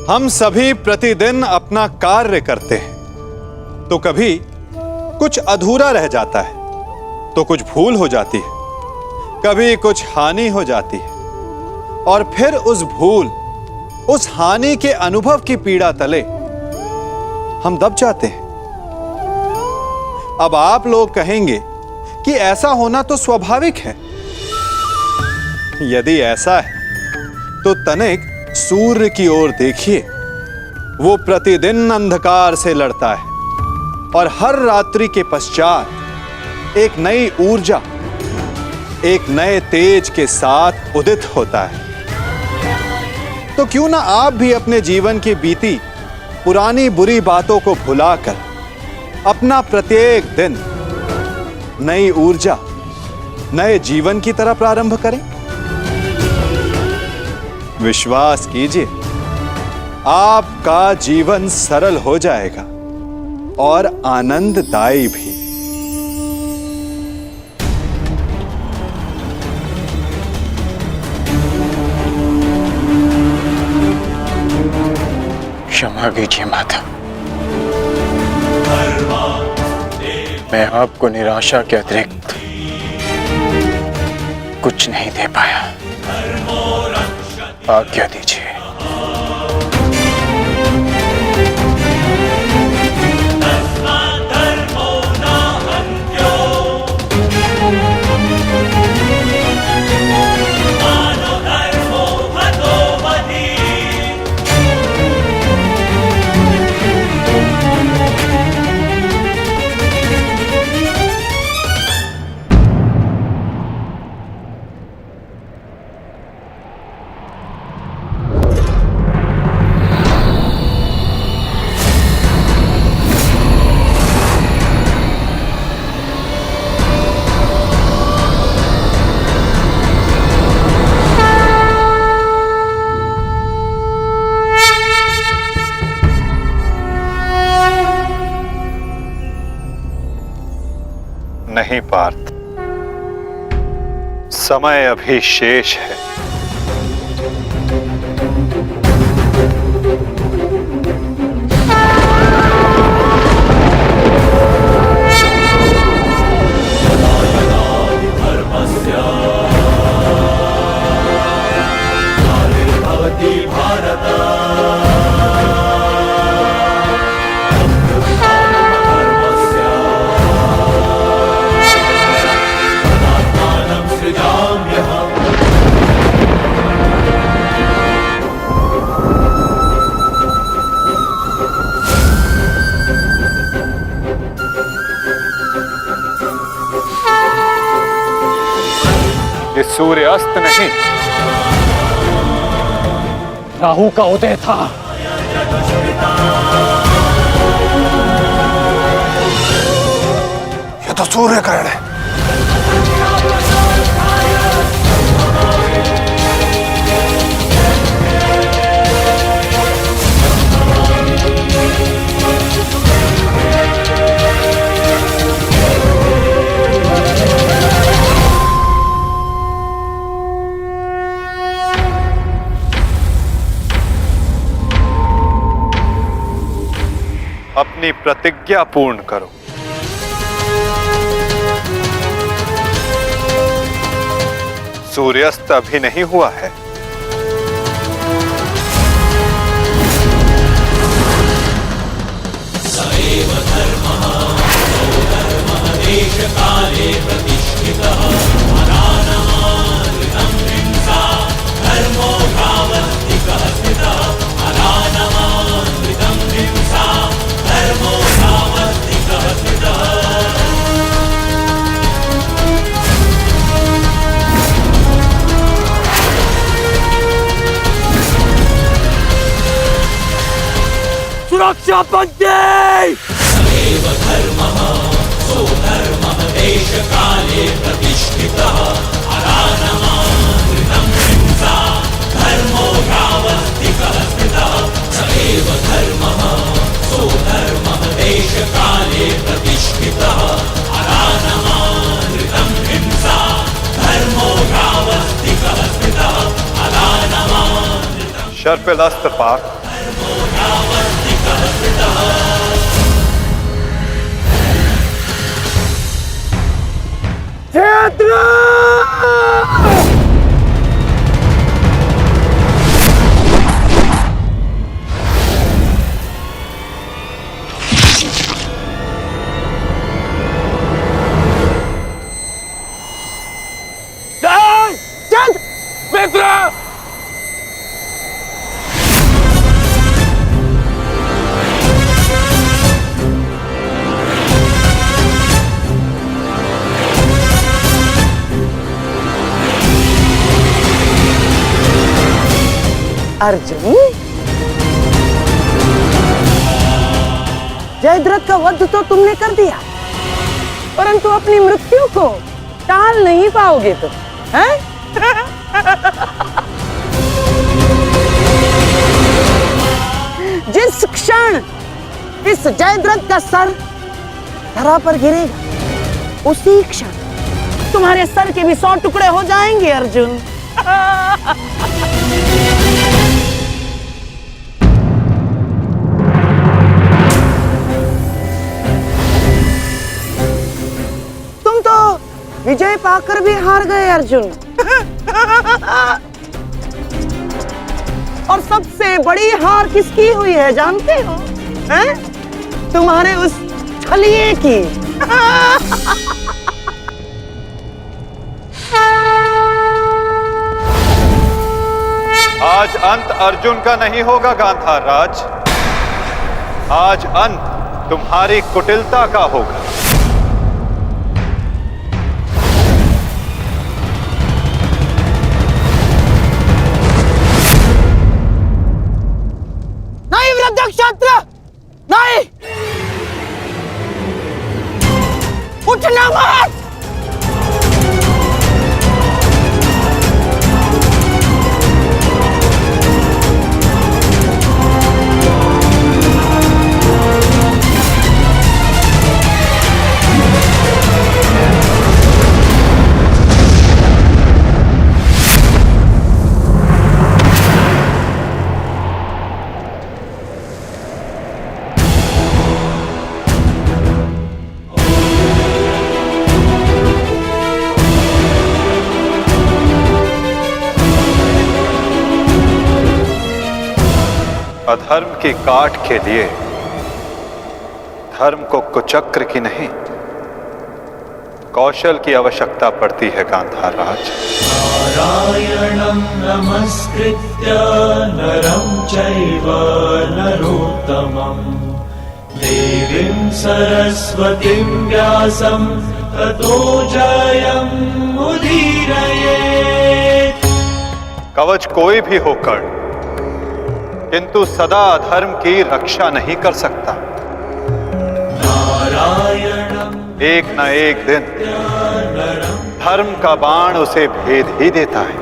हम सभी प्रतिदिन अपना कार्य करते हैं तो कभी कुछ अधूरा रह जाता है, तो कुछ भूल हो जाती है, कभी कुछ हानि हो जाती है और फिर उस भूल, उस हानि के अनुभव की पीड़ा तले हम दब जाते हैं। अब आप लोग कहेंगे कि ऐसा होना तो स्वाभाविक है। यदि ऐसा है तो तनिक सूर्य की ओर देखिए। वो प्रतिदिन अंधकार से लड़ता है और हर रात्रि के पश्चात एक नई ऊर्जा, एक नए तेज के साथ उदित होता है। तो क्यों ना आप भी अपने जीवन की बीती पुरानी बुरी बातों को भुलाकर अपना प्रत्येक दिन नई ऊर्जा, नए जीवन की तरह प्रारंभ करें। विश्वास कीजिए, आपका जीवन सरल हो जाएगा और आनंददायी भी। क्षमा कीजिए माता, मैं आपको निराशा के अतिरिक्त कुछ नहीं दे पाया। आज्ञा दीजिए। नहीं पार्थ, समय अभी शेष है। ये सूर्यास्त नहीं, राहु का उदय था। ये तो सूर्य ग्रहण है। अपनी प्रतिज्ञा पूर्ण करो। सूर्यास्त अभी नहीं हुआ है। सएव धर्मः स्वधर्मः देशकाले प्रतिष्ठितः अनानमानृतं हिंसा धर्मो भावस्तिकः स्थितः अनानमानृतं हिंसा धर्मो भावस्तिकः स्थितः। सुरक्षा पंक्ति। सएव धर्मः स्वधर्मः देशकाले प्रतिष्ठितः अनानमानृतं हिंसा धर्मो भावस्तिकः स्थितः। सएव धर्मः स्वधर्मः देशकाले प्रतिष्ठितः अनानमानृतं हिंसा धर्मो भावस्तिकः स्थितः अनानमानृतं। शर्पिलास्त्र पार्थ, मित्र! अर्जुन, जयद्रथ का वध तो तुमने कर दिया, परंतु अपनी मृत्यु को टाल नहीं पाओगे तुम, हैं? जिस क्षण इस जयद्रथ का सर धरा पर गिरेगा, उसी क्षण तुम्हारे सर के भी 100 टुकड़े हो जाएंगे अर्जुन। तुम तो विजय पाकर भी हार गए अर्जुन। और सबसे बड़ी हार किसकी हुई है जानते हो? हैं? तुम्हारे उस छलिए की। आज अंत अर्जुन का नहीं होगा गांधार राज, आज अंत तुम्हारी कुटिलता का होगा। नहीं वृद्धक्षत्र, नहीं, उठना मत। अधर्म की काट के लिए धर्म को कुचक्र की नहीं, कौशल की आवश्यकता पड़ती है गांधार राज। नारायणं नमस्कृत्य नरं चैव नरोत्तमं देवीं सरस्वतीं व्यासं ततो जयम् उदीरयेत्। कवच कोई भी होकर किंतु सदा अधर्म की रक्षा नहीं कर सकता। नारायणं एक न एक दिन धर्म का बाण उसे भेद ही देता है।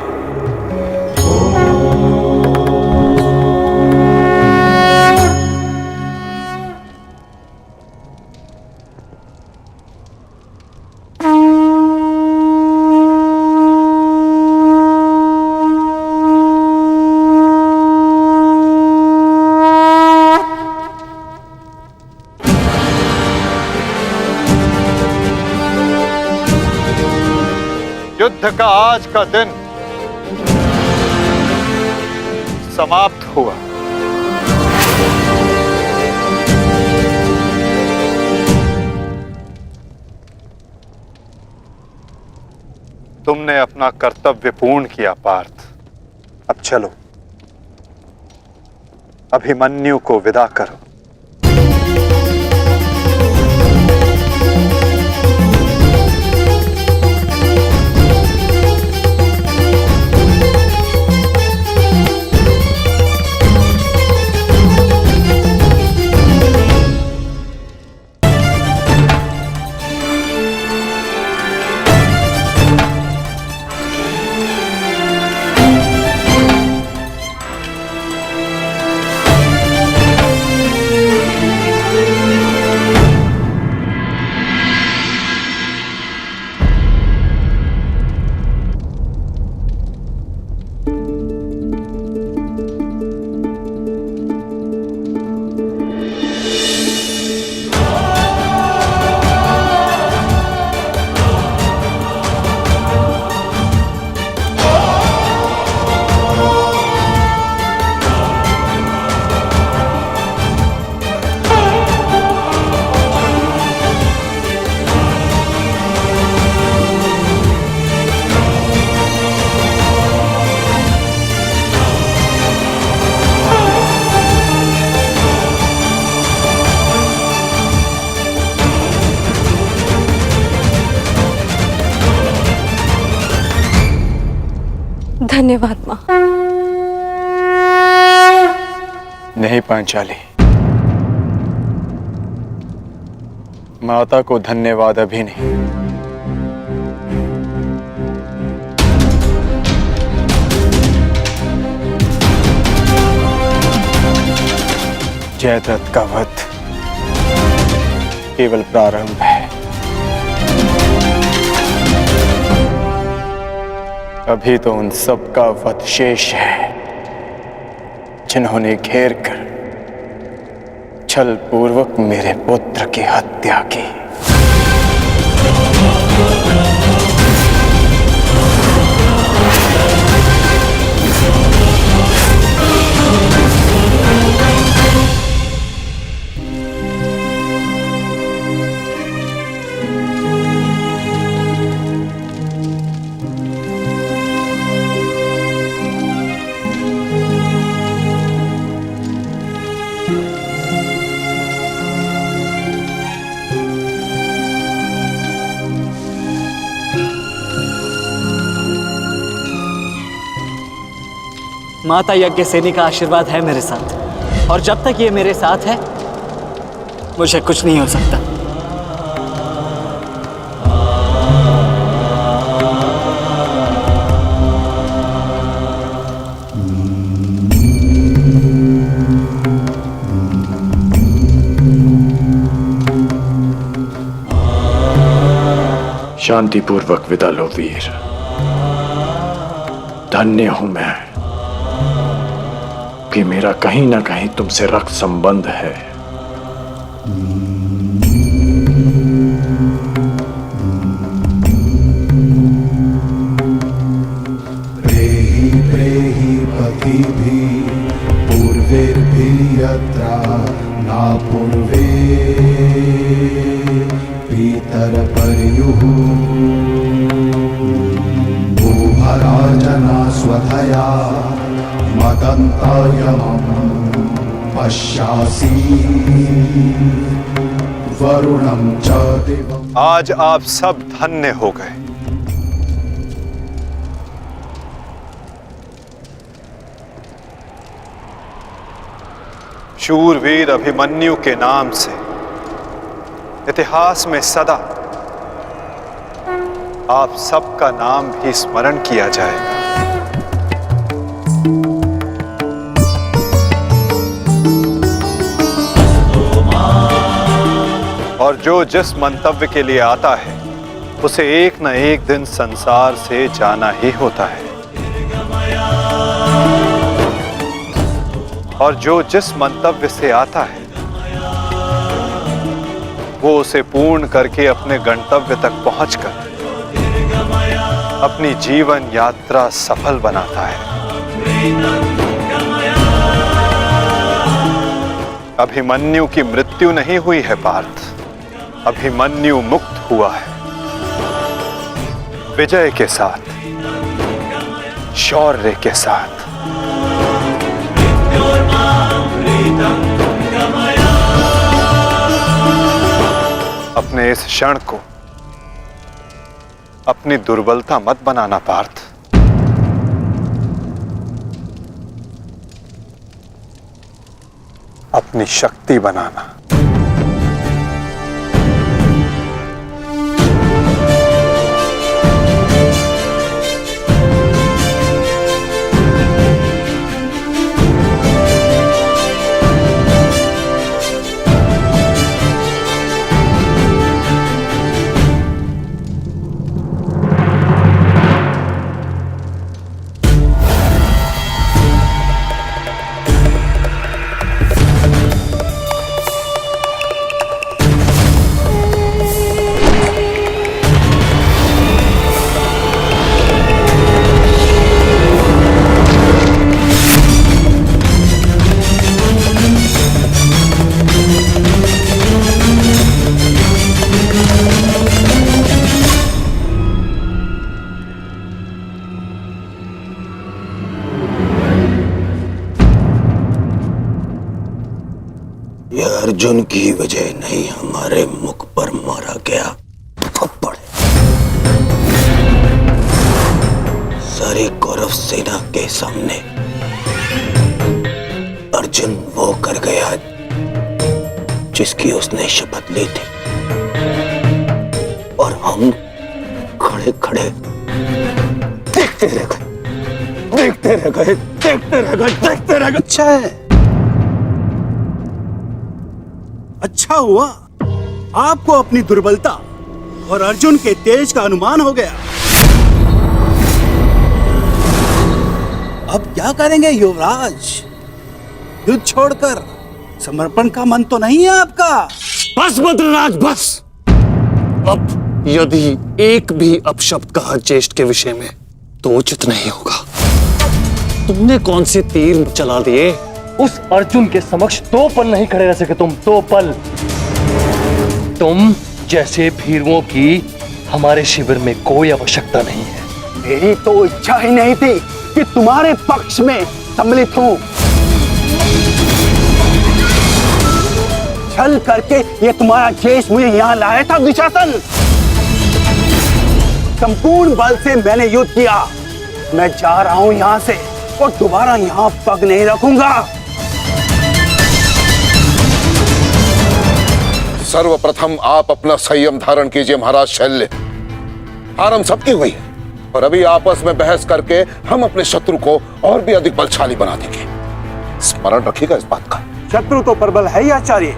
युद्ध का आज का दिन समाप्त हुआ। तुमने अपना कर्तव्य पूर्ण किया पार्थ। अब चलो, अभिमन्यु को विदा करो। धन्यवाद माँ। नहीं पांचाली, माता को धन्यवाद अभी नहीं। जयद्रथ का वध केवल प्रारंभ है। अभी तो उन सब का वध शेष है जिन्होंने घेर कर छल पूर्वक मेरे पुत्र की हत्या की। माता यज्ञसेनी का आशीर्वाद है मेरे साथ, और जब तक ये मेरे साथ है मुझे कुछ नहीं हो सकता। शांतिपूर्वक विदा लो वीर। धन्य हूं मैं कि मेरा कहीं ना कहीं तुमसे रक्त संबंध है। प्रेहि प्रेहि पतिभिः पूर्वैर्भिः यत्रा न पूर्वे पितरपर्युः भूभराजना स्वधया मदन्तायमं पश्यासि वरुणं च दिवम्। आज आप सब धन्य हो गए। शूरवीर अभिमन्यु के नाम से इतिहास में सदा आप सबका नाम भी स्मरण किया जाएगा। और जो जिस मंतव्य के लिए आता है उसे एक न एक दिन संसार से जाना ही होता है, और जो जिस मंतव्य से आता है वो उसे पूर्ण करके अपने गंतव्य तक पहुंचकर अपनी जीवन यात्रा सफल बनाता है। अभिमन्यु की मृत्यु नहीं हुई है पार्थ, अभिमन्यु मुक्त हुआ है विजय के साथ, शौर्य के साथ। अपने इस क्षण को अपनी दुर्बलता मत बनाना पार्थ। अपनी शक्ति बनाना। अर्जुन की वजह नहीं, हमारे मुख पर मारा गया थप्पड़। सारी कौरव सेना के सामने अर्जुन वो कर गया जिसकी उसने शपथ ली थी, और हम खड़े खड़े देखते रह गए, देखते रह गए, देखते रह गए, देखते रह गए। अच्छा है, अच्छा हुआ आपको अपनी दुर्बलता और अर्जुन के तेज का अनुमान हो गया। अब क्या करेंगे युवराज? युद्ध छोड़कर समर्पण का मन तो नहीं है आपका? बस बद्रराज बस। अब यदि एक भी अपशब्द कहा ज्येष्ठ के विषय में तो उचित नहीं होगा। तुमने कौन से तीर चला दिए? उस अर्जुन के समक्ष 2 पल नहीं खड़े रह सके तुम, 2 पल। तुम जैसे भीरुओं की हमारे शिविर में कोई आवश्यकता नहीं है। मेरी तो इच्छा ही नहीं थी कि तुम्हारे पक्ष में सम्मिलित हूं। छल करके ये तुम्हारा जेश मुझे यहाँ लाया था दुशासन। संपूर्ण बल से मैंने युद्ध किया। मैं जा रहा हूं यहाँ से और दोबारा यहाँ पग नहीं रखूंगा। सर्वप्रथम आप अपना संयम धारण कीजिए महाराज शैल्य। हार हम सबकी हुई है और अभी आपस में बहस करके हम अपने शत्रु को और भी अधिक बलशाली बना देंगे। स्मरण रखिएगा इस बात का। शत्रु तो प्रबल है ही आचार्य,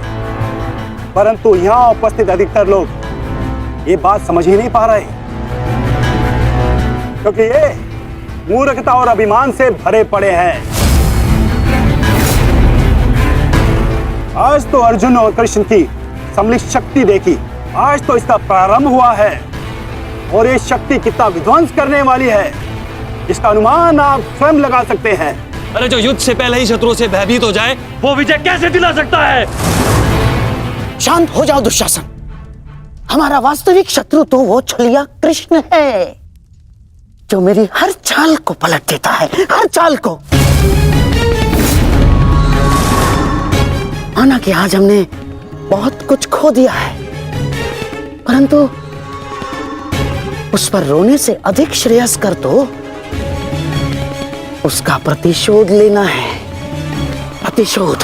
परंतु यहाँ उपस्थित अधिकतर लोग ये बात समझ ही नहीं पा रहे, क्योंकि ये मूर्खता और अभिमान से भरे पड़े हैं। आज तो अर्जुन और कृष्ण की सम्मिलित शक्ति देखी, आज तो इसका प्रारंभ हुआ है और ये शक्ति कितना विध्वंस करने वाली है इसका अनुमान आप स्वयं लगा सकते हैं। अरे जो युद्ध से पहले ही शत्रुओं से भयभीत हो जाए वो विजय कैसे दिला सकता है? शांत हो जाओ दुशासन। हमारा वास्तविक शत्रु तो वो छलिया कृष्ण है जो मेरी हर चाल को पलट देता है, हर चाल को। माना कि आज हमने बहुत कुछ खो दिया है, परंतु उस पर रोने से अधिक श्रेयस्कर तो उसका प्रतिशोध लेना है। प्रतिशोध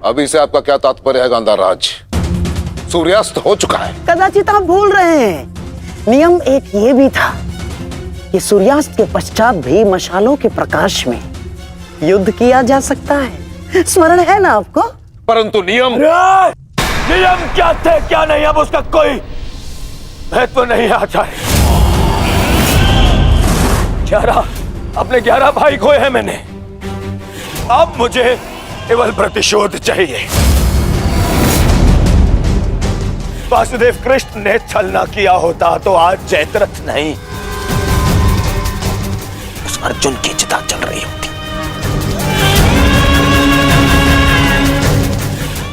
अभी से आपका क्या तात्पर्य है गांधाराज? सूर्यास्त हो चुका है। कदाचित आप भूल रहे हैं, नियम एक ये भी था कि सूर्यास्त के पश्चात भी मशालों के प्रकाश में युद्ध किया जा सकता है। स्मरण है ना आपको? परंतु नियम क्या थे क्या नहीं, अब उसका कोई महत्व नहीं है आचार्य। 11 अपने 11 भाई खोए हैं मैंने, अब मुझे केवल प्रतिशोध चाहिए। वासुदेव कृष्ण ने छल न किया होता तो आज जयद्रथ नहीं, उस अर्जुन की चिता चल रही होती।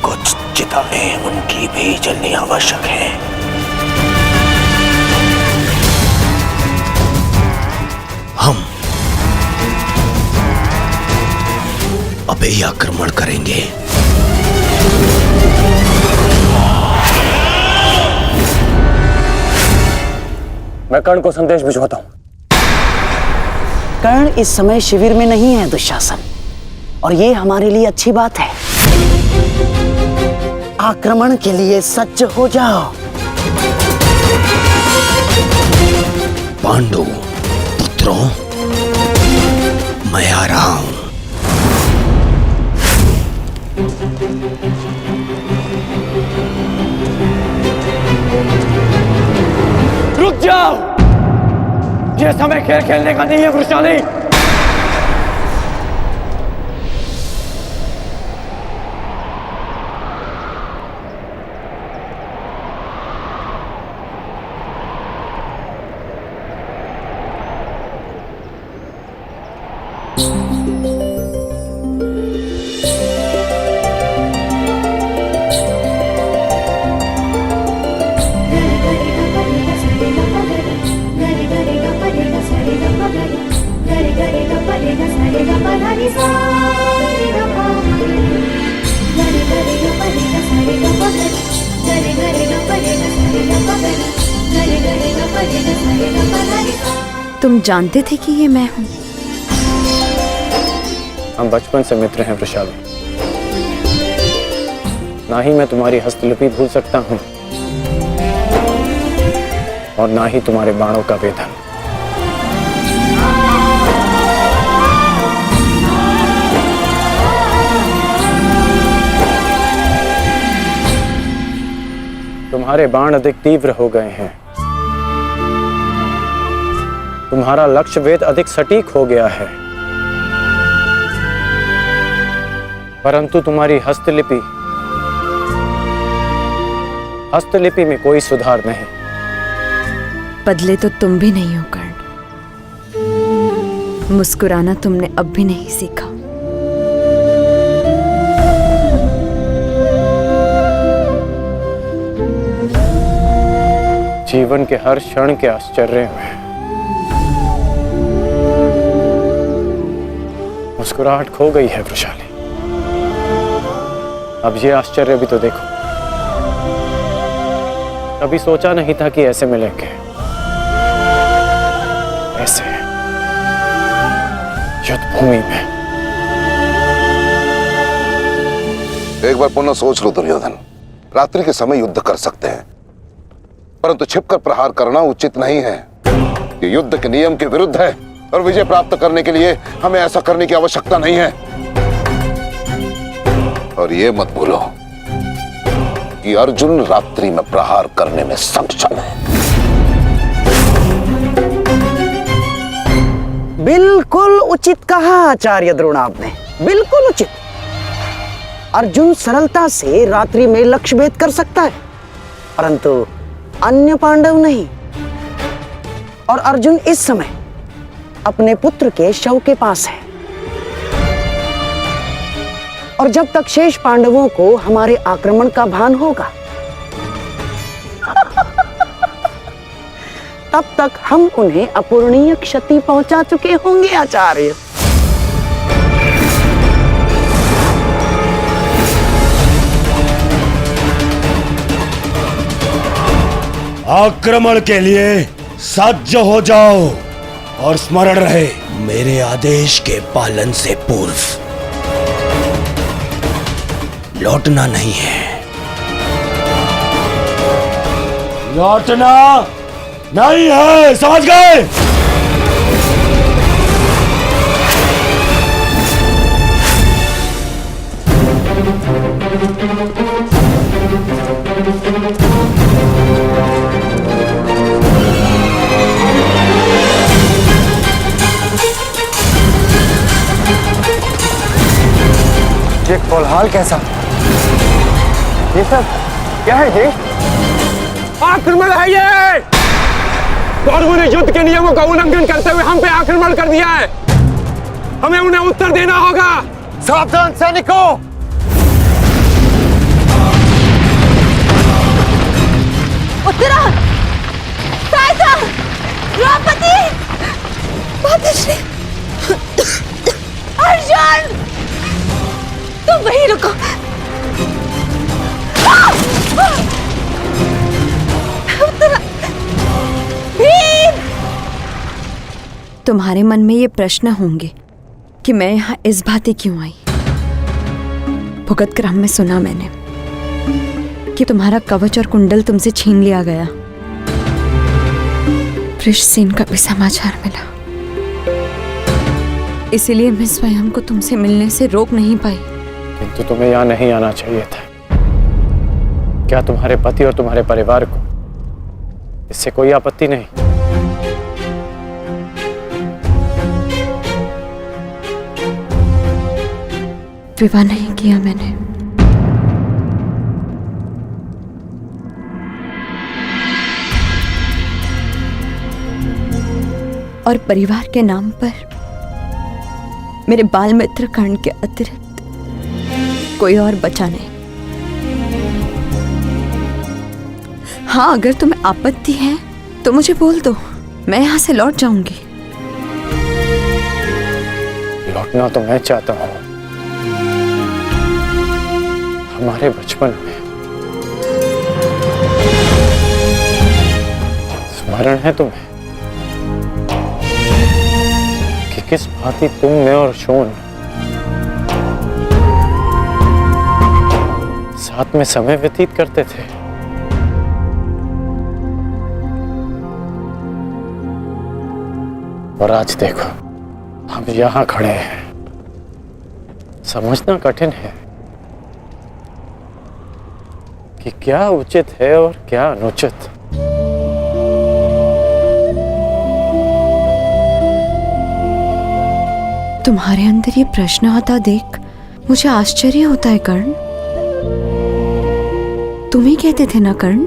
कुछ चिताएं उनकी भी जलनी आवश्यक है। हम अभी आक्रमण करेंगे। मैं कर्ण को संदेश भिजवाता हूं। कर्ण इस समय शिविर में नहीं है दुशासन, और ये हमारे लिए अच्छी बात है। आक्रमण के लिए सज्ज हो जाओ। पांडु पुत्रों, मैं आ रहा हूं। रुक जाओ, यह समय खेल खेलने का नहीं है वृषाली। गरि तुम जानते थे कि ये मैं हूं? हम बचपन से मित्र हैं वृषाली। ना ही मैं तुम्हारी हस्तलिपि भूल सकता हूं और ना ही तुम्हारे बाणों का वेदन। तुम्हारे बाण अधिक तीव्र हो गए हैं। तुम्हारा लक्ष्य भेद अधिक सटीक हो गया है, परंतु तुम्हारी हस्तलिपि में कोई सुधार नहीं। बदले तो तुम भी नहीं हो कर्ण। मुस्कुराना तुमने अब भी नहीं सीखा। जीवन के हर क्षण के आश्चर्य में मुस्कुराहट खो गई है वृषाली। अब ये आश्चर्य भी तो देखो। कभी सोचा नहीं था कि ऐसे मिलेंगे, ऐसे युद्ध भूमि में। एक बार पुनः सोच लो दुर्योधन, रात्रि के समय युद्ध कर सकते हैं, परंतु छिपकर प्रहार करना उचित नहीं है। ये युद्ध के नियम के विरुद्ध है और विजय प्राप्त करने के लिए हमें ऐसा करने की आवश्यकता नहीं है। और ये मत भूलो कि अर्जुन रात्रि में प्रहार करने में सक्षम है। बिल्कुल उचित कहा आचार्य द्रोण आपने, बिल्कुल उचित। अर्जुन सरलता से रात्रि में लक्ष्य भेद कर सकता है, परंतु अन्य पांडव नहीं। और अर्जुन इस समय अपने पुत्र के शव के पास है, और जब तक शेष पांडवों को हमारे आक्रमण का भान होगा तब तक हम उन्हें अपूरणीय क्षति पहुंचा चुके होंगे आचार्य। आक्रमण के लिए सज्ज हो जाओ और स्मरण रहे मेरे आदेश के पालन से पूर्व लौटना नहीं है। लौटना नहीं है, समझ गए? ये कोलाहल कैसा? ये सब क्या है? ये आक्रमण है। ये कौरवों ने युद्ध के नियमों का उल्लंघन करते हुए हम पे आक्रमण कर दिया है। हमें उन्हें उत्तर देना होगा। सावधान सैनिकों! उत्तरा, सहायता, द्रौपदी, मातश्री, अर्जुन, तुम वहीं रुको। उत्तरा, भीम! तुम्हारे मन में ये प्रश्न होंगे कि मैं यहाँ इस भांति क्यों आई। भुगत क्रम में सुना मैंने कि तुम्हारा कवच और कुंडल तुमसे छीन लिया गया। वृषसेन का भी समाचार मिला, इसीलिए मैं स्वयं को तुमसे मिलने से रोक नहीं पाई। किंतु तुम्हें यहाँ नहीं आना चाहिए था। क्या तुम्हारे पति और तुम्हारे परिवार को इससे कोई आपत्ति नहीं? विवाह नहीं किया मैंने। और परिवार के नाम पर मेरे बाल मित्र कर्ण के अतिरिक्त कोई और बचा नहीं। हाँ, अगर तुम्हें आपत्ति है तो मुझे बोल दो, मैं यहां से लौट जाऊंगी। लौटना तो मैं चाहता हूं। हमारे बचपन में स्मरण है तुम्हें? किस भांति तुम, मैं और शोन साथ में समय व्यतीत करते थे। और आज देखो, हम यहां खड़े हैं। समझना कठिन है कि क्या उचित है और क्या अनुचित। तुम्हारे अंदर ये प्रश्न आता देख मुझे आश्चर्य होता है कर्ण। तुम ही कहते थे ना कर्ण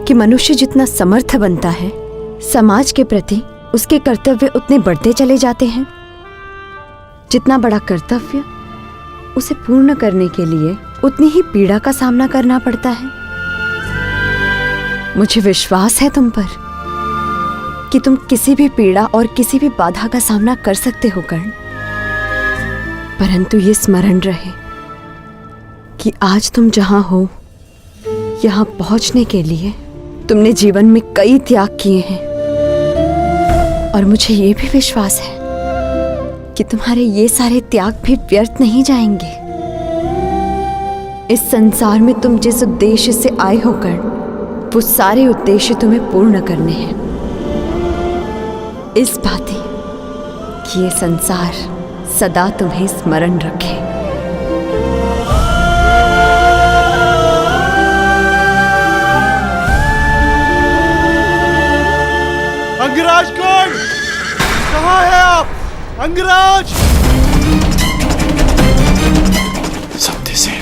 कि मनुष्य जितना समर्थ बनता है, समाज के प्रति उसके कर्तव्य उतने बढ़ते चले जाते हैं। जितना बड़ा कर्तव्य, उसे पूर्ण करने के लिए उतनी ही पीड़ा का सामना करना पड़ता है। मुझे विश्वास है तुम पर कि तुम किसी भी पीड़ा और किसी भी बाधा का सामना कर सकते हो कर्ण। परंतु ये स्मरण रहे कि आज तुम जहां हो, यहां पहुंचने के लिए तुमने जीवन में कई त्याग किए हैं। और मुझे ये भी विश्वास है कि तुम्हारे ये सारे त्याग भी व्यर्थ नहीं जाएंगे। इस संसार में तुम जिस उद्देश्य से आए हो कर्ण, वो सारे उद्देश्य तुम्हें पूर्ण करने हैं। इस भांति कि ये संसार सदा तुम्हें स्मरण रखे। अंगराज कौन? कहाँ है आप? अंगराज! सत्यसेन,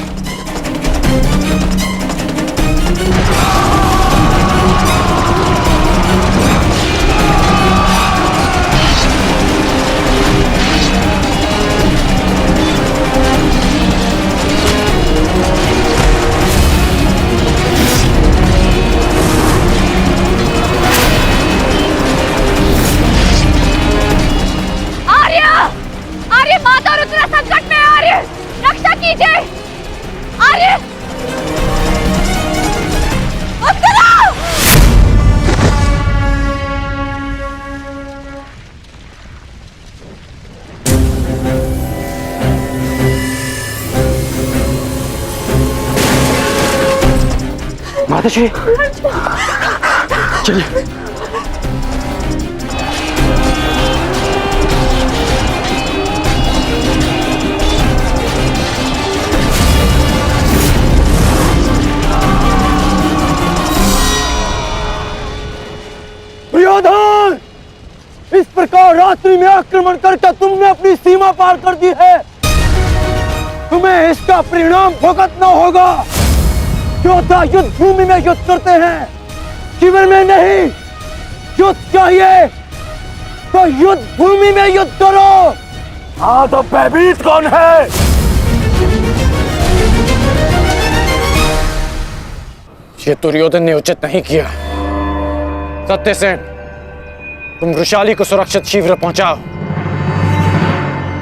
माताश्री, चलिए। दुर्योधन, इस प्रकार रात्रि में आक्रमण करके तुमने अपनी सीमा पार कर दी है। तुम्हें इसका परिणाम भुगतना होगा। योद्धा युद्ध भूमि में युद्ध करते हैं, शिविर में नहीं। युद्ध चाहिए तो युद्ध भूमि में युद्ध करो। हाँ, तो भयभीत कौन है? ये दुर्योधन ने उचित नहीं किया। सत्यसेन, तुम वृषाली को सुरक्षित शीघ्र पहुंचाओ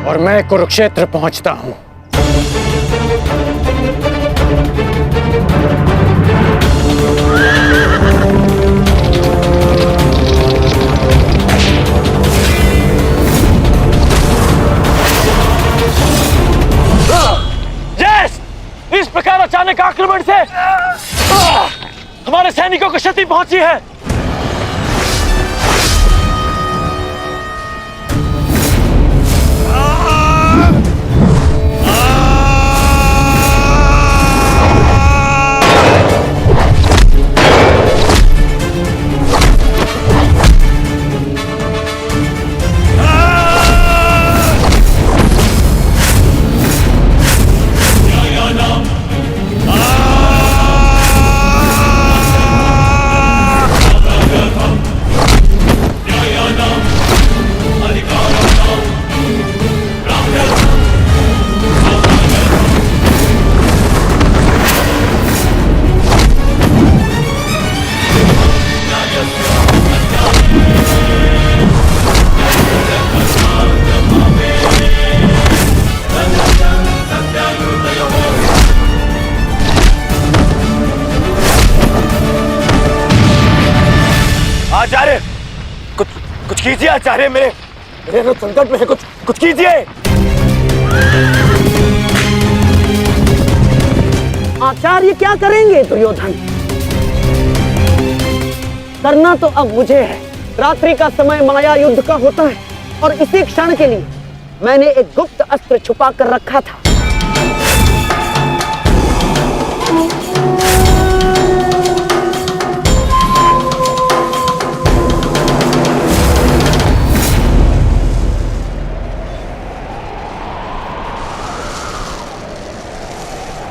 और मैं कुरुक्षेत्र पहुंचता हूं। इस प्रकार अचानक आक्रमण से हमारे सैनिकों को क्षति पहुंची है। आचार्य, कुछ कीजिए आचार्य। मेरे रथ संकट में है, कुछ कीजिए। आचार्य क्या करेंगे दुर्योधन? करना तो अब मुझे है। रात्रि का समय माया युद्ध का होता है और इसी क्षण के लिए मैंने एक गुप्त अस्त्र छुपा कर रखा था।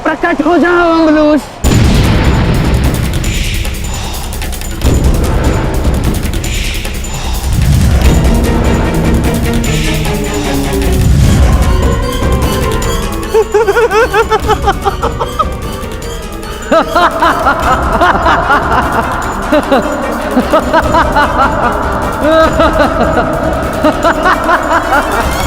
प्रकट हो जाओ अंगलूस। Ha ha ha ha!